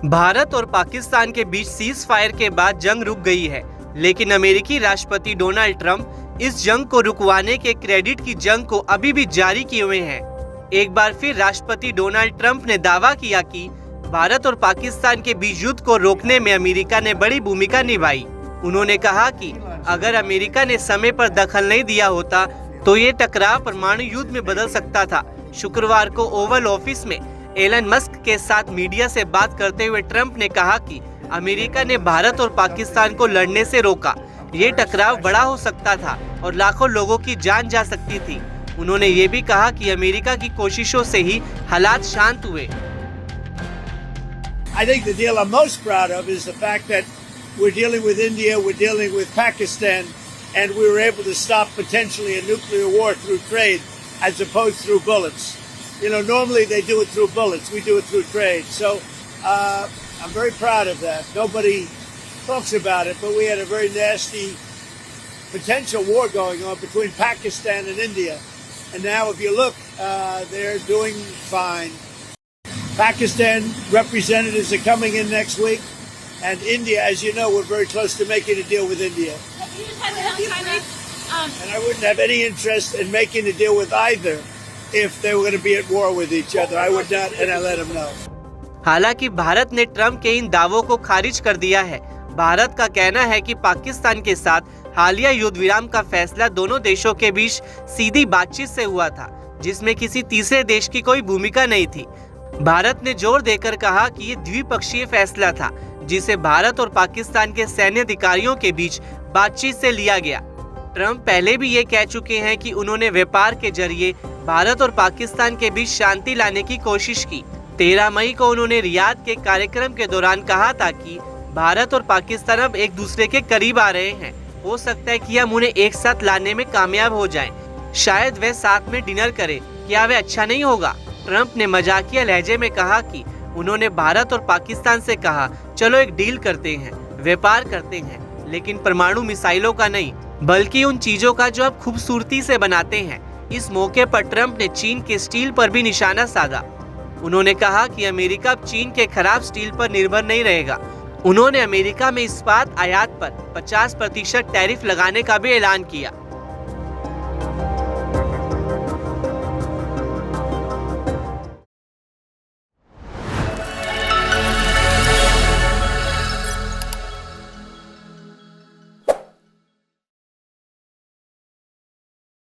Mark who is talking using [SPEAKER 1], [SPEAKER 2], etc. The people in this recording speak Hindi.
[SPEAKER 1] भारत और पाकिस्तान के बीच सीज फायर के बाद जंग रुक गई है, लेकिन अमेरिकी राष्ट्रपति डोनाल्ड ट्रंप इस जंग को रुकवाने के क्रेडिट की जंग को अभी भी जारी किए हुए हैं। एक बार फिर राष्ट्रपति डोनाल्ड ट्रंप ने दावा किया कि भारत और पाकिस्तान के बीच युद्ध को रोकने में अमेरिका ने बड़ी भूमिका निभाई। उन्होंने कहा कि अगर अमेरिका ने समय पर दखल नहीं दिया होता तो ये टकराव परमाणु युद्ध में बदल सकता था। शुक्रवार को ओवल ऑफिस में एलन मस्क के साथ मीडिया से बात करते हुए ट्रंप ने कहा कि अमेरिका ने भारत और पाकिस्तान को लड़ने से रोका। ये टकराव बड़ा हो सकता था और लाखों लोगों की जान जा सकती थी। उन्होंने ये भी कहा कि अमेरिका की कोशिशों से ही हालात शांत हुए।
[SPEAKER 2] I think the deal I'm most proud of is the fact that we're dealing with India, we're dealing with Pakistan, and we were able to stop potentially a nuclear war through trade as opposed through bullets. You know, normally they do it through bullets, we do it through trade. So I'm very proud of that. Nobody talks about it, but we had a very nasty potential war going on between Pakistan and India. And now if you look, they're doing fine. Pakistan representatives are coming in next week, and India, as you know, we're very close to making a deal with India. And I wouldn't have any interest in making a deal with either if they were going to be at war with each other. I would not, and I let them know.
[SPEAKER 1] हालांकि भारत ने ट्रंप के इन दावों को खारिज कर दिया है। भारत का कहना है कि पाकिस्तान के साथ हालिया युद्ध विराम का फैसला दोनों देशों के बीच सीधी बातचीत से हुआ था, जिसमें किसी तीसरे देश की कोई भूमिका नहीं थी। भारत ने जोर देकर कहा कि ये द्विपक्षीय फैसला था, जिसे भारत और पाकिस्तान के सैन्य अधिकारियों के बीच बातचीत से लिया गया। ट्रंप पहले भी ये कह चुके हैं कि उन्होंने व्यापार के जरिए भारत और पाकिस्तान के बीच शांति लाने की कोशिश की। 13 मई को उन्होंने रियाद के कार्यक्रम के दौरान कहा था कि भारत और पाकिस्तान अब एक दूसरे के करीब आ रहे हैं। हो सकता है कि हम उन्हें एक साथ लाने में कामयाब हो जाएं। शायद वे साथ में डिनर करें। क्या वे अच्छा नहीं होगा? ट्रंप ने मजाकिया लहजे में कहा कि उन्होंने भारत और पाकिस्तान से कहा, चलो एक डील करते हैं, व्यापार करते हैं, लेकिन परमाणु मिसाइलों का नहीं, बल्कि उन चीजों का जो आप खूबसूरती से बनाते हैं। इस मौके पर ट्रंप ने चीन के स्टील पर भी निशाना साधा। उन्होंने कहा कि अमेरिका अब चीन के खराब स्टील पर निर्भर नहीं रहेगा। उन्होंने अमेरिका में इस्पात आयात पर 50% टैरिफ लगाने का भी ऐलान किया।